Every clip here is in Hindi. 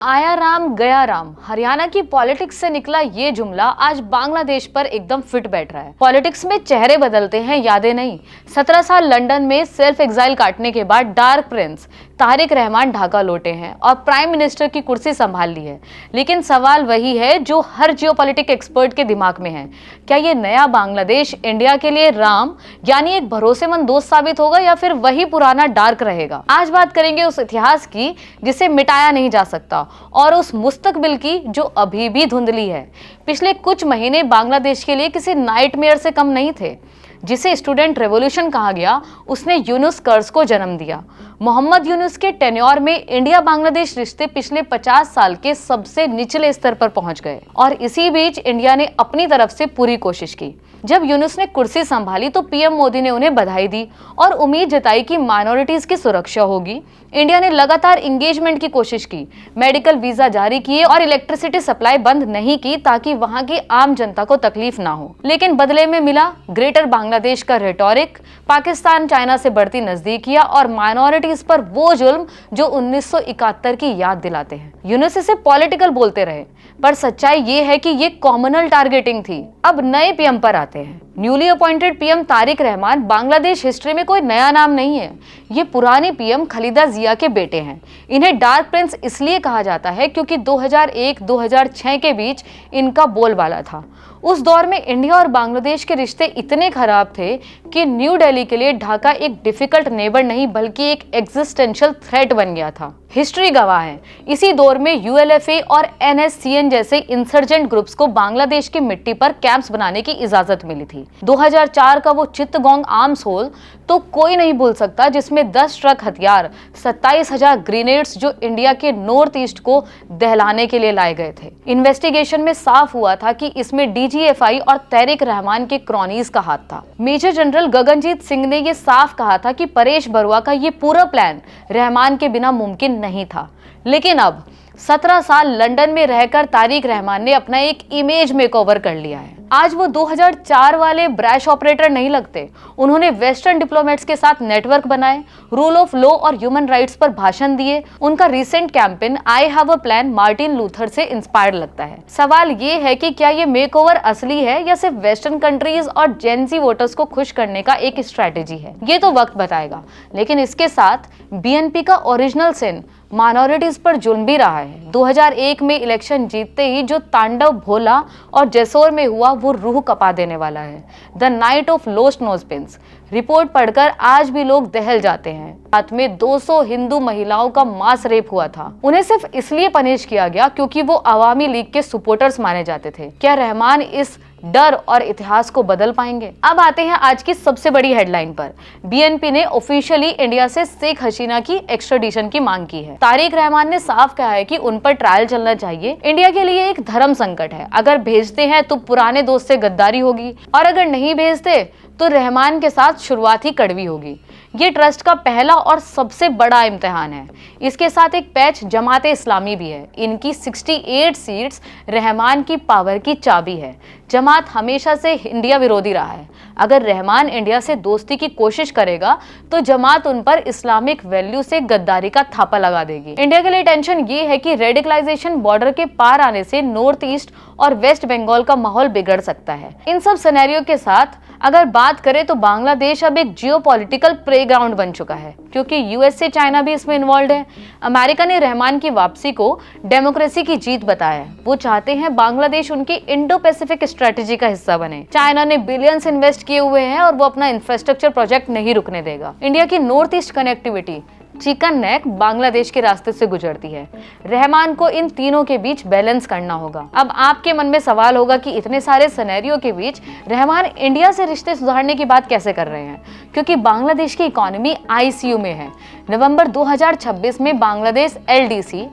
आया राम गया राम, हरियाणा की पॉलिटिक्स से निकला ये जुमला आज बांग्लादेश पर एकदम फिट बैठ रहा है। पॉलिटिक्स में चेहरे बदलते हैं, यादें नहीं। 17 साल लंदन में सेल्फ एग्जाइल काटने के बाद डार्क प्रिंस तारिक रहमान ढाका लौटे हैं और प्राइम मिनिस्टर की कुर्सी संभाल ली है। लेकिन सवाल वही है जो हर जियोपॉलिटिक एक्सपर्ट के दिमाग में है, क्या ये नया बांग्लादेश इंडिया के लिए राम यानी एक भरोसेमंद दोस्त साबित होगा या फिर वही पुराना डार्क रहेगा। आज बात करेंगे उस इतिहास की जिसे मिटाया नहीं जा सकता और उस मुस्तकबिल की जो अभी भी धुंधली है। पिछले कुछ महीने बांग्लादेश के लिए किसी नाइटमेयर से कम नहीं थे। जिसे स्टूडेंट रेवोल्यूशन कहा गया, उसने यूनुस कर्ज को जन्म दिया। मोहम्मद यूनुस के टेन्योर में इंडिया बांग्लादेश रिश्ते पिछले 50 साल के सबसे निचले स्तर पर पहुंच गए और इसी बीच इंडिया ने अपनी तरफ से पूरी कोशिश की। जब यूनुस ने कुर्सी संभाली तो पीएम मोदी ने उन्हें बधाई दी और उम्मीद जताई कि माइनॉरिटीज की सुरक्षा होगी। इंडिया ने लगातार इंगेजमेंट की कोशिश की, मेडिकल वीजा जारी किए और इलेक्ट्रिसिटी सप्लाई बंद नहीं की ताकि वहां की आम जनता को तकलीफ ना हो। लेकिन बदले में मिला ग्रेटर बांग्लादेश का रेटोरिक, पाकिस्तान चाइना से बढ़ती नजदीकियां और माइनॉरिटीज पर वो जुल्म जो 1971 की याद दिलाते हैं। यूनुस इसे पॉलिटिकल बोलते रहे, पर सच्चाई ये है कि ये कॉमनल टारगेटिंग थी। अब नए पीएम पर आते हैं। Newly appointed PM Tariq Rahman Bangladesh history में कोई नया नाम नहीं है। ये पुराने पीएम खलीदा जिया के बेटे हैं। इन्हें डार्क प्रिंस इसलिए कहा जाता है क्योंकि 2001-2006 के बीच इनका बोलबाला था। उस दौर में इंडिया और बांग्लादेश के रिश्ते इतने खराब थे कि न्यू दिल्ली के लिए ढाका एक डिफिकल्ट नेबर नहीं बल्कि एक एग्जिस्टेंशियल थ्रेट बन गया था। हिस्ट्री गवाह है, इसी दौर में यूएलएफए और एनएससीएन जैसे इंसर्जेंट ग्रुप्स को बांग्लादेश की मिट्टी पर कैंप्स बनाने की इजाजत मिली थी। 2004 का वो चित्तगोंग आर्म्स होल तो कोई नहीं भूल सकता, जिसमें 10 ट्रक हथियार, 27,000 ग्रेनेड्स जो इंडिया के नॉर्थ ईस्ट को दहलाने के लिए लाए गए थे। इन्वेस्टिगेशन में साफ हुआ था कि इसमें डीजीएफआई और तारिक रहमान के क्रॉनीज का हाथ था। मेजर जनरल गगनजीत सिंह ने यह साफ कहा था कि परेश बरुआ का ये पूरा प्लान रहमान के बिना मुमकिन नहीं था। लेकिन अब 17 साल लंदन में रहकर तारिक रहमान ने अपना एक इमेज मेकओवर कर लिया है। आज वो 2004 वाले ब्रैश ऑपरेटर नहीं लगते। उन्होंने वेस्टर्न डिप्लोमेट्स के साथ नेटवर्क बनाए, रूल ऑफ लॉ और ह्यूमन राइट्स पर भाषण दिए। उनका recent campaign I have a plan Martin Luther से इंस्पायर्ड लगता है। सवाल ये है कि क्या ये मेकओवर असली है या सिर्फ वेस्टर्न कंट्रीज और जेनजी वोटर्स को खुश करने का एक स्ट्रैटेजी है, ये तो वक्त बताएगा। लेकिन इसके साथ बीएनपी का ओरिजिनल सिन माइनॉरिटीज पर जुल्म भी रहा है। 2001 में इलेक्शन जीतते ही जो तांडव भोला और जैसोर में हुआ वो रूह कपा देने वाला है। The night of lost nose pins report पढ़कर आज भी लोग दहल जाते हैं। रात में 200 हिंदू महिलाओं का मास रेप हुआ था। उन्हें सिर्फ इसलिए पनिश किया गया क्योंकि वो अवामी लीग के सपोर्टर्स माने जाते थे। क्या रहमान इस डर और इतिहास को बदल पाएंगे? अब आते हैं आज की सबसे बड़ी हेडलाइन पर। बीएनपी ने ऑफिशियली इंडिया से शेख हसीना की एक्स्ट्राडिशन की मांग की है। तारिक रहमान ने साफ कहा है कि उन पर ट्रायल चलना चाहिए। इंडिया के लिए एक धर्म संकट है, अगर भेजते हैं तो पुराने दोस्त से गद्दारी होगी और अगर नहीं भेजते तो रहमान के साथ शुरुआत ही कड़वी होगी। ये ट्रस्ट का पहला और सबसे बड़ा इम्तिहान है। इसके साथ एक पैच जमाते इस्लामी भी है। इनकी 68 सीट्स रहमान की पावर की चाबी है। जमात हमेशा से इंडिया विरोधी रहा है। अगर रहमान इंडिया से दोस्ती की कोशिश करेगा तो जमात उन पर इस्लामिक वैल्यू से गद्दारी का थापा लगा देगी। इंडिया के लिए टेंशन ये है कि रेडिकलाइजेशन बॉर्डर के पार आने से नॉर्थ ईस्ट और वेस्ट बंगाल का माहौल बिगड़ सकता है। इन सब सिनेरियो के साथ अगर बात करें तो बांग्लादेश अब एक जियोपॉलिटिकल प्लेग्राउंड बन चुका है क्योंकि यूएसए चाइना भी इसमें इन्वॉल्व है। अमेरिका ने रहमान की वापसी को डेमोक्रेसी की जीत बताया है। वो चाहते हैं बांग्लादेश उनकी इंडो पैसिफिक स्ट्रेटेजी का हिस्सा बने। चाइना ने बिलियंस इन्वेस्ट किए हुए हैं और वो अपना इंफ्रास्ट्रक्चर प्रोजेक्ट नहीं रुकने देगा। इंडिया की north east connectivity chicken neck Bangladesh के रास्ते से गुजरती है। रहमान को इन तीनों के बीच बैलेंस करना होगा। अब आपके मन में सवाल होगा कि इतने सारे सिनेरियो के बीच रहमान इंडिया से रिश्ते सुधारने की बात कैसे कर रहे हैं, क्योंकि बांग्लादेश की इकोनॉमी आईसीयू में है। नवंबर 2026 में Bangladesh LDC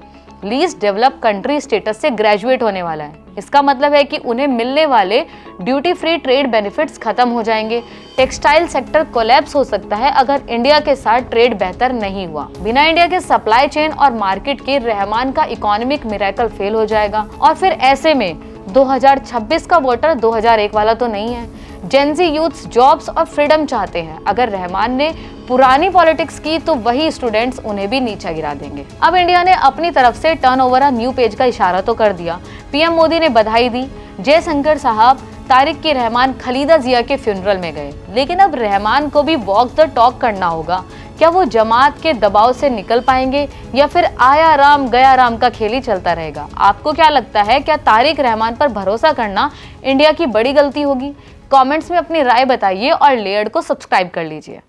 least develop country status से ग्रेजुएट होने वाला है। इसका मतलब है कि उन्हें मिलने वाले ड्यूटी फ्री ट्रेड बेनिफिट्स खत्म हो जाएंगे। टेक्सटाइल सेक्टर कोलैप्स हो सकता है अगर इंडिया के साथ ट्रेड बेहतर नहीं हुआ। बिना इंडिया के सप्लाई चेन और मार्केट के रहमान का इकोनॉमिक मिरेकल फेल हो जाएगा और फिर ऐसे में 2026 का वोटर 2001 वाला तो नहीं है। जेनजी यूथ्स जॉब्स और फ्रीडम चाहते हैं। अगर रहमान ने पुरानी पॉलिटिक्स की तो वही स्टूडेंट्स उन्हें भी नीचा गिरा देंगे। अब इंडिया ने अपनी तरफ से turn over a new page का इशारा तो कर दिया। पीएम मोदी ने बधाई दी। जयशंकर साहब तारिक के रहमान खलीदा जिया के फ्यूनरल में गए, लेकिन अब रहमान को भी वॉक द टॉक करना होगा। क्या वो जमात के दबाव से निकल पाएंगे या फिर आया राम गया राम का खेल ही चलता रहेगा? आपको क्या लगता है, क्या तारिक रहमान पर भरोसा करना इंडिया की बड़ी गलती होगी? कमेंट्स में अपनी राय बताइए और लेयर्ड को सब्सक्राइब कर लीजिए।